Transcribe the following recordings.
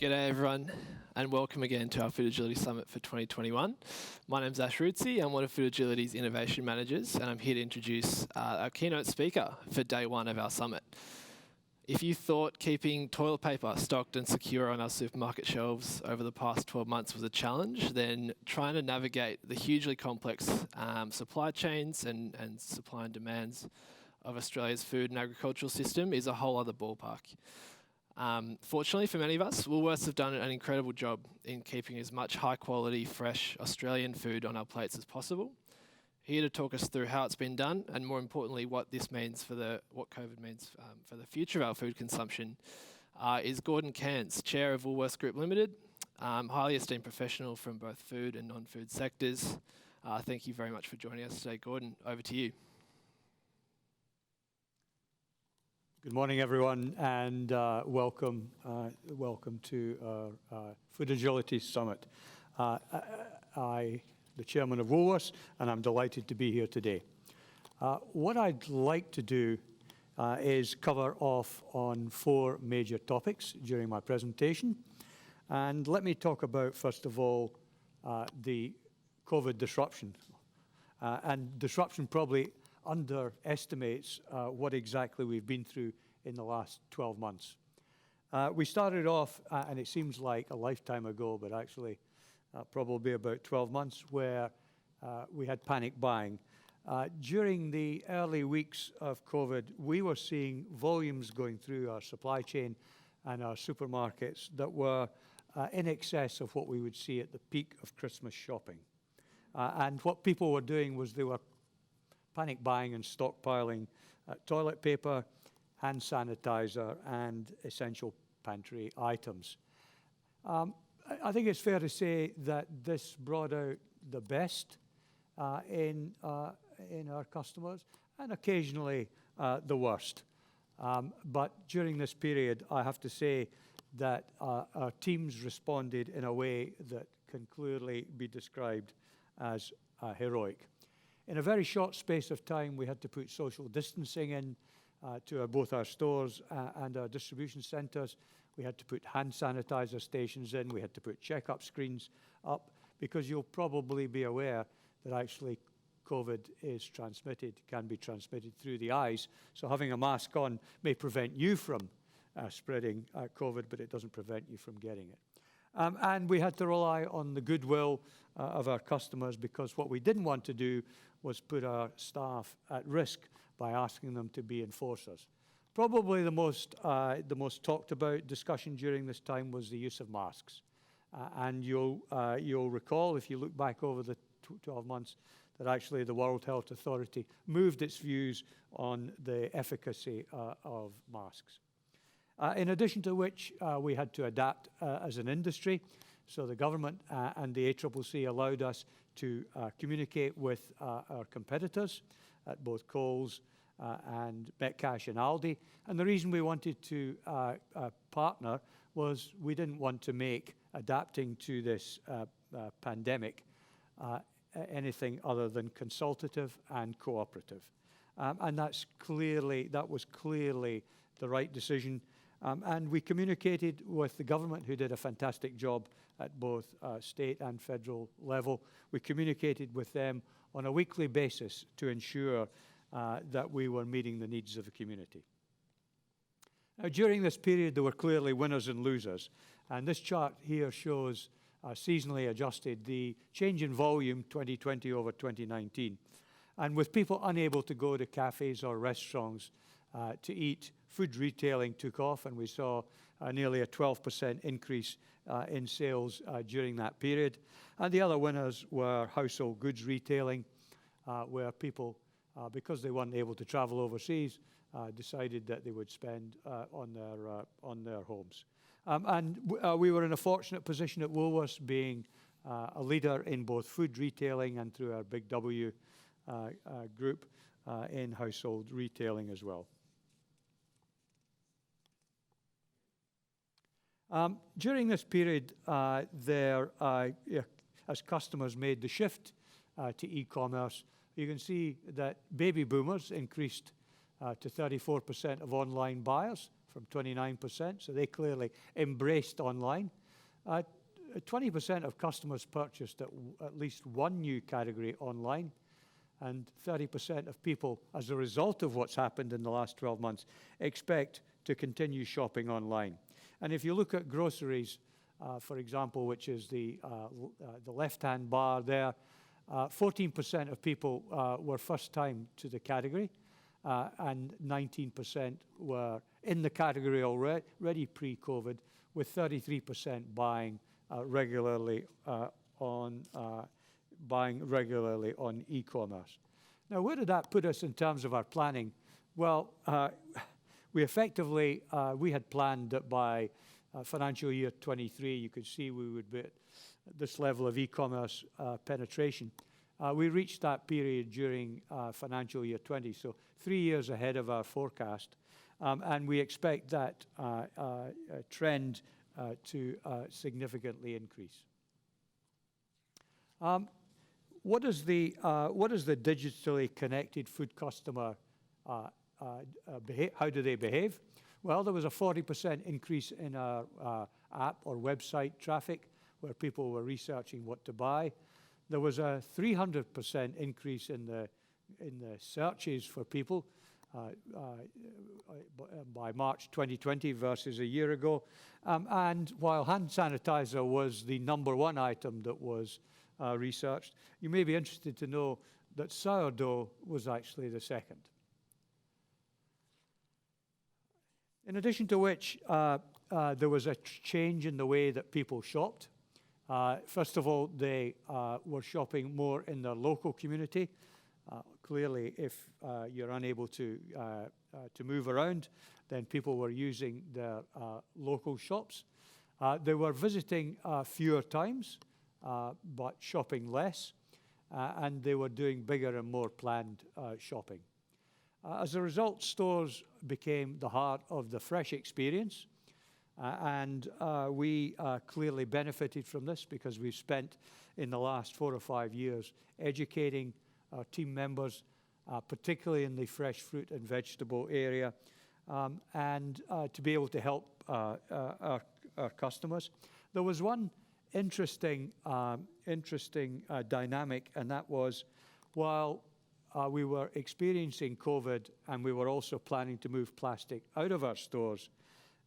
G'day everyone, and welcome again to our Food Agility Summit for 2021. My name's Ash Rootsey, I'm one of Food Agility's Innovation Managers, and I'm here to introduce our keynote speaker for day one of our summit. If you thought keeping toilet paper stocked and secure on our supermarket shelves over the past 12 months was a challenge, then trying to navigate the hugely complex supply chains and supply and demands of Australia's food and agricultural system is a whole other ballpark. Fortunately for many of us, Woolworths have done an incredible job in keeping as much high quality, fresh Australian food on our plates as possible. Here to talk us through how it's been done and more importantly what this means for what COVID means for the future of our food consumption is Gordon Cairns, Chair of Woolworths Group Limited, highly esteemed professional from both food and non-food sectors. Thank you very much for joining us today, Gordon. Over to you. Good morning, everyone, and welcome to our Food Agility Summit. I'm the chairman of Woolworths, and I'm delighted to be here today. What I'd like to do is cover off on four major topics during my presentation. And let me talk about, first of all, the COVID disruption. And disruption probably underestimates what exactly we've been through in the last 12 months. We started off, and it seems like a lifetime ago, but actually probably about 12 months, where we had panic buying. During the early weeks of COVID, we were seeing volumes going through our supply chain and our supermarkets that were in excess of what we would see at the peak of Christmas shopping. And what people were doing was they were panic buying and stockpiling toilet paper, hand sanitizer, and essential pantry items. I think it's fair to say that this brought out the best in our customers and occasionally the worst. But during this period, I have to say that our teams responded in a way that can clearly be described as heroic. In a very short space of time, we had to put social distancing in to both our stores and our distribution centres. We had to put hand sanitizer stations in. We had to put checkup screens up, because you'll probably be aware that actually COVID can be transmitted through the eyes. So having a mask on may prevent you from spreading COVID, but it doesn't prevent you from getting it. And we had to rely on the goodwill of our customers, because what we didn't want to do was put our staff at risk by asking them to be enforcers. Probably the most talked about discussion during this time was the use of masks. And you'll recall, if you look back over the 12 months, that actually the World Health Authority moved its views on the efficacy of masks. In addition to which, we had to adapt as an industry. So the government and the ACCC allowed us to communicate with our competitors at both Coles and Metcash and Aldi. And the reason we wanted to partner was we didn't want to make adapting to this pandemic anything other than consultative and cooperative. And that was clearly the right decision. And we communicated with the government, who did a fantastic job at both state and federal level. We communicated with them on a weekly basis to ensure that we were meeting the needs of the community. Now, during this period, there were clearly winners and losers. And this chart here shows, seasonally adjusted, the change in volume 2020 over 2019. And with people unable to go to cafes or restaurants to eat, food retailing took off, and we saw nearly a 12% increase in sales during that period. And the other winners were household goods retailing, where people, because they weren't able to travel overseas, decided that they would spend on their homes. And we were in a fortunate position at Woolworths, being a leader in both food retailing and through our Big W group in household retailing as well. During this period, as customers made the shift to e-commerce, you can see that baby boomers increased to 34% of online buyers, from 29%, so they clearly embraced online. 20% of customers purchased at least one new category online, and 30% of people, as a result of what's happened in the last 12 months, expect to continue shopping online. And if you look at groceries, for example, which is the left-hand bar there, 14% of people were first time to the category, and 19% were in the category already pre-COVID, with 33% buying regularly on e-commerce. Now, where did that put us in terms of our planning? Well, we effectively we had planned that by financial year 23, you could see we would be at this level of e-commerce penetration. We reached that period during financial year 20, so 3 years ahead of our forecast, and we expect that trend to significantly increase. What does the digitally connected food customer behave? How do they behave? Well, there was a 40% increase in our app or website traffic, where people were researching what to buy. There was a 300% increase in the searches for people by March 2020 versus a year ago. And while hand sanitizer was the #1 item that was researched, you may be interested to know that sourdough was actually the second. In addition to which, there was a change in the way that people shopped. First of all, they were shopping more in their local community. Clearly, if you're unable to move around, then people were using their local shops. They were visiting fewer times, but shopping less, and they were doing bigger and more planned shopping. As a result, stores became the heart of the fresh experience, and we clearly benefited from this because we've spent in the last 4 or 5 years educating our team members, particularly in the fresh fruit and vegetable area, and to be able to help our customers. There was one interesting dynamic, and that was while we were experiencing COVID and we were also planning to move plastic out of our stores,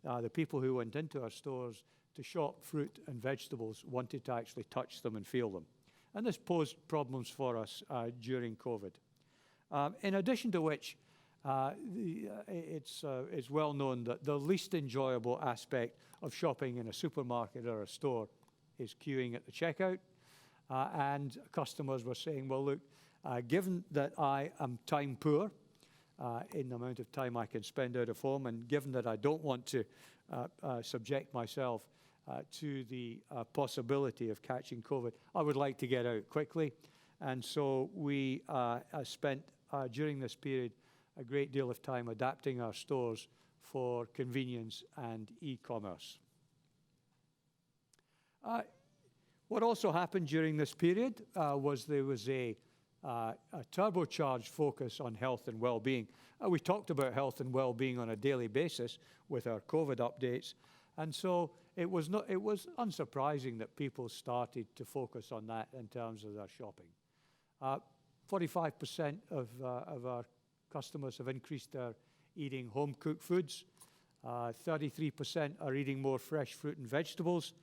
the people who went into our stores to shop fruit and vegetables wanted to actually touch them and feel them. And this posed problems for us during COVID. In addition to which, it's well known that the least enjoyable aspect of shopping in a supermarket or a store is queuing at the checkout. And customers were saying, well, look, given that I am time poor in the amount of time I can spend out of home, and given that I don't want to subject myself to the possibility of catching COVID, I would like to get out quickly. And so we spent, during this period, a great deal of time adapting our stores for convenience and e-commerce. What also happened during this period was there was a turbocharged focus on health and well-being. We talked about health and well-being on a daily basis with our COVID updates, and so it was unsurprising that people started to focus on that in terms of their shopping. 45% of our customers have increased their eating home-cooked foods. 33% are eating more fresh fruit and vegetables.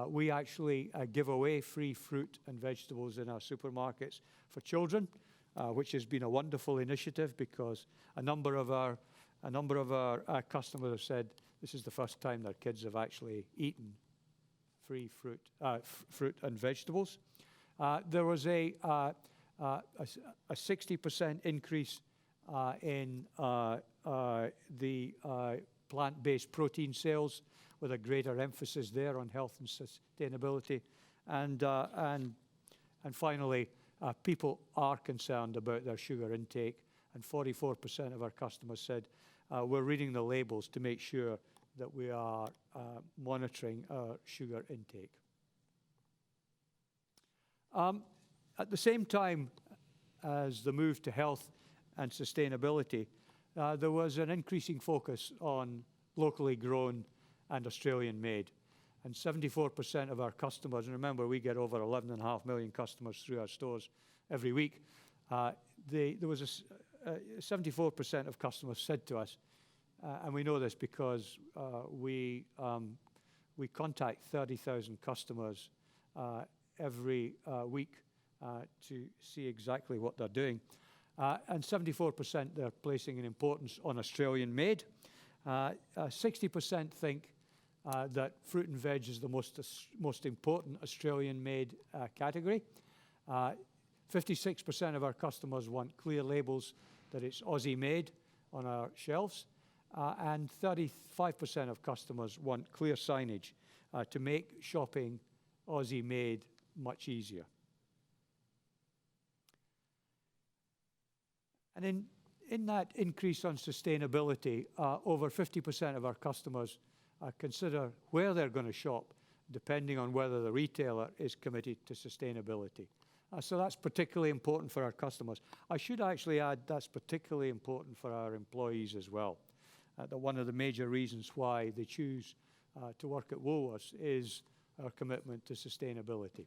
We actually give away free fruit and vegetables in our supermarkets for children, which has been a wonderful initiative because a number of our customers have said this is the first time their kids have actually eaten free fruit and vegetables. There was a 60% increase in the plant-based protein sales, with a greater emphasis there on health and sustainability. And finally, people are concerned about their sugar intake, and 44% of our customers said we're reading the labels to make sure that we are monitoring our sugar intake. At the same time as the move to health and sustainability, there was an increasing focus on locally grown and Australian made. And 74% of our customers, and remember we get over 11.5 million customers through our stores every week, there was 74% of customers said to us, and we know this because we contact 30,000 customers every week to see exactly what they're doing. And 74% they're placing an importance on Australian made. 60% think that fruit and veg is the most important Australian made category. 56% of our customers want clear labels that it's Aussie made on our shelves. And 35% of customers want clear signage to make shopping Aussie made much easier. And in that increase on sustainability, over 50% of our customers consider where they're going to shop, depending on whether the retailer is committed to sustainability. So that's particularly important for our customers. I should actually add that's particularly important for our employees as well. That one of the major reasons why they choose to work at Woolworths is our commitment to sustainability.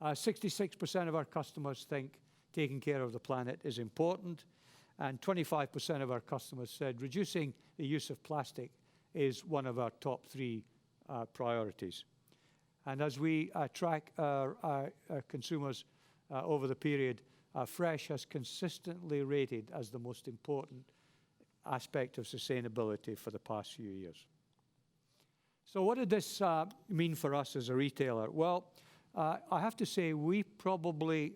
66% of our customers think taking care of the planet is important, and 25% of our customers said reducing the use of plastic is one of our top 3 priorities. And as we track our consumers over the period, fresh has consistently rated as the most important aspect of sustainability for the past few years. So what did this mean for us as a retailer? Well, I have to say we probably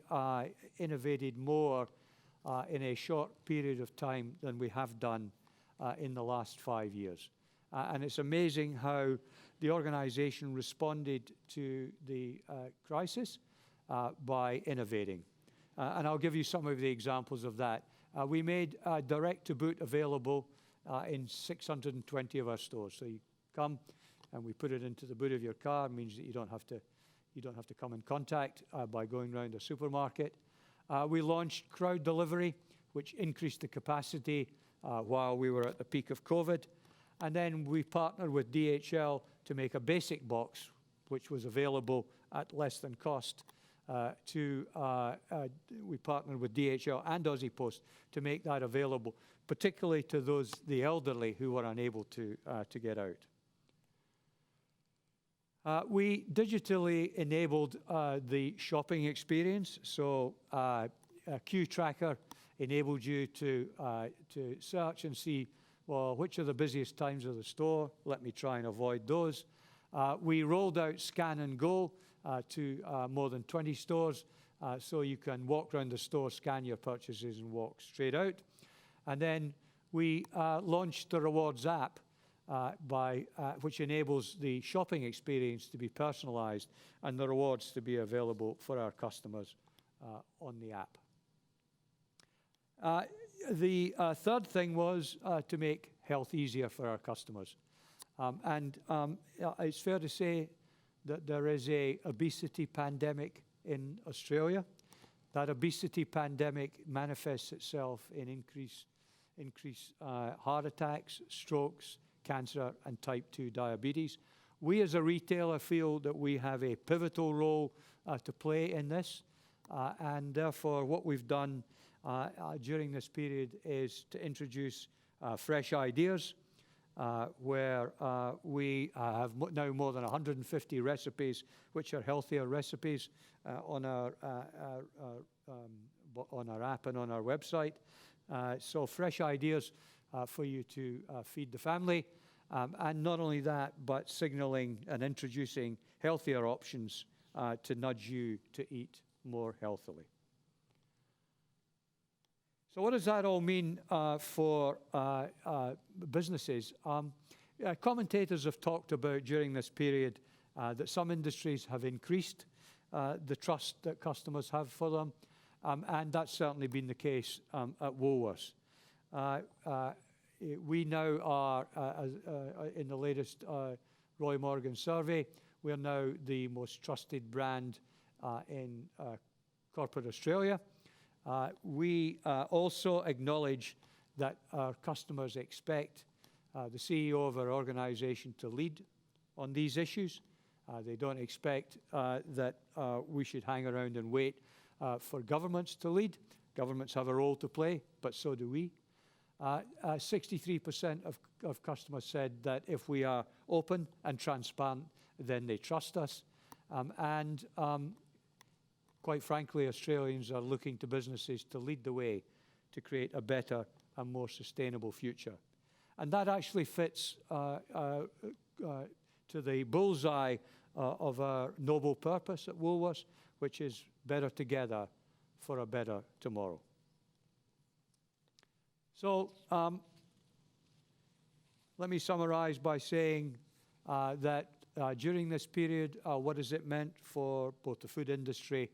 innovated more in a short period of time than we have done in the last 5 years. And it's amazing how the organization responded to the crisis by innovating. And I'll give you some of the examples of that. We made direct to boot available in 620 of our stores. So you come and we put it into the boot of your car. It means that you don't have to come in contact by going around a supermarket. We launched crowd delivery, which increased the capacity while we were at the peak of COVID. And then we partnered with DHL to make a basic box, which was available at less than cost. We partnered with DHL and Aussie Post to make that available, particularly to the elderly who were unable to get out. We digitally enabled the shopping experience. So a queue tracker enabled you to search and see, well, which are the busiest times of the store? Let me try and avoid those. We rolled out Scan and Go to more than 20 stores, so you can walk around the store, scan your purchases, and walk straight out. And then we launched the Rewards app, which enables the shopping experience to be personalized and the rewards to be available for our customers on the app. The third thing was to make health easier for our customers. It's fair to say that there is an obesity pandemic in Australia. That obesity pandemic manifests itself in increased heart attacks, strokes, cancer, and type 2 diabetes. We as a retailer feel that we have a pivotal role to play in this, and therefore what we've done during this period is to introduce fresh ideas, where we have now more than 150 recipes which are healthier recipes on our app and on our website. So fresh ideas for you to feed the family. And not only that, but signaling and introducing healthier options to nudge you to eat more healthily. So what does that all mean for businesses? Commentators have talked about during this period that some industries have increased the trust that customers have for them, and that's certainly been the case at Woolworths. We now are, in the latest Roy Morgan survey, we are now the most trusted brand in corporate Australia. We also acknowledge that our customers expect the CEO of our organisation to lead on these issues. They don't expect that we should hang around and wait for governments to lead. Governments have a role to play, but so do we. 63% of customers said that if we are open and transparent, then they trust us. Quite frankly, Australians are looking to businesses to lead the way to create a better and more sustainable future. And that actually fits to the bullseye of our noble purpose at Woolworths, which is better together for a better tomorrow. So let me summarize by saying that during this period, what has it meant for both the food industry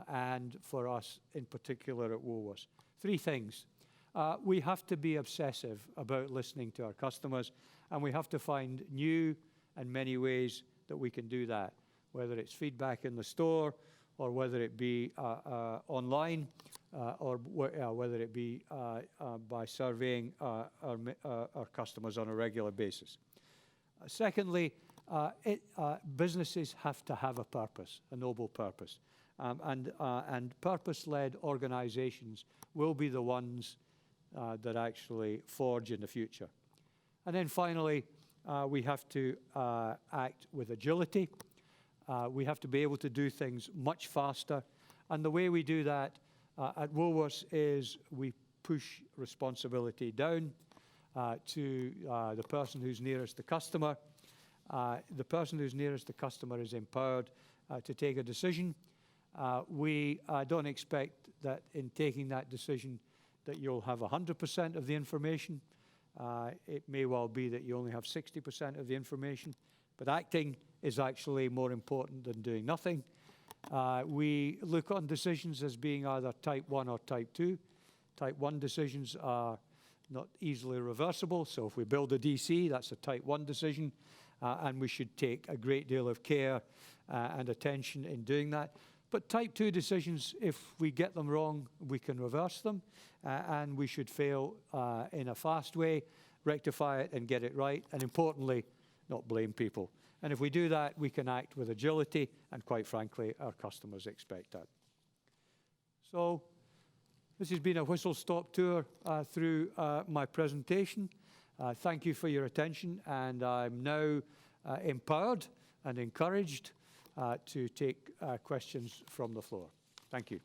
and for us in particular at Woolworths? Three things. We have to be obsessive about listening to our customers, and we have to find new and many ways that we can do that, whether it's feedback in the store or whether it be online or whether it be by surveying our customers on a regular basis. Secondly, businesses have to have a purpose, a noble purpose. And purpose-led organizations will be the ones that actually forge in the future. And then finally, we have to act with agility. We have to be able to do things much faster. And the way we do that at Woolworths is we push responsibility down to the person who's nearest the customer. The person who's nearest the customer is empowered to take a decision. We don't expect that in taking that decision that you'll have 100% of the information. It may well be that you only have 60% of the information, but acting is actually more important than doing nothing. We look on decisions as being either type 1 or type 2. Type 1 decisions are not easily reversible, so if we build a DC, that's a type 1 decision, and we should take a great deal of care and attention in doing that. But type 2 decisions, if we get them wrong, we can reverse them, and we should fail in a fast way, rectify it and get it right, and importantly, not blame people. And if we do that, we can act with agility, and quite frankly, our customers expect that. So this has been a whistle-stop tour through my presentation. Thank you for your attention, and I'm now empowered and encouraged to take questions from the floor. Thank you.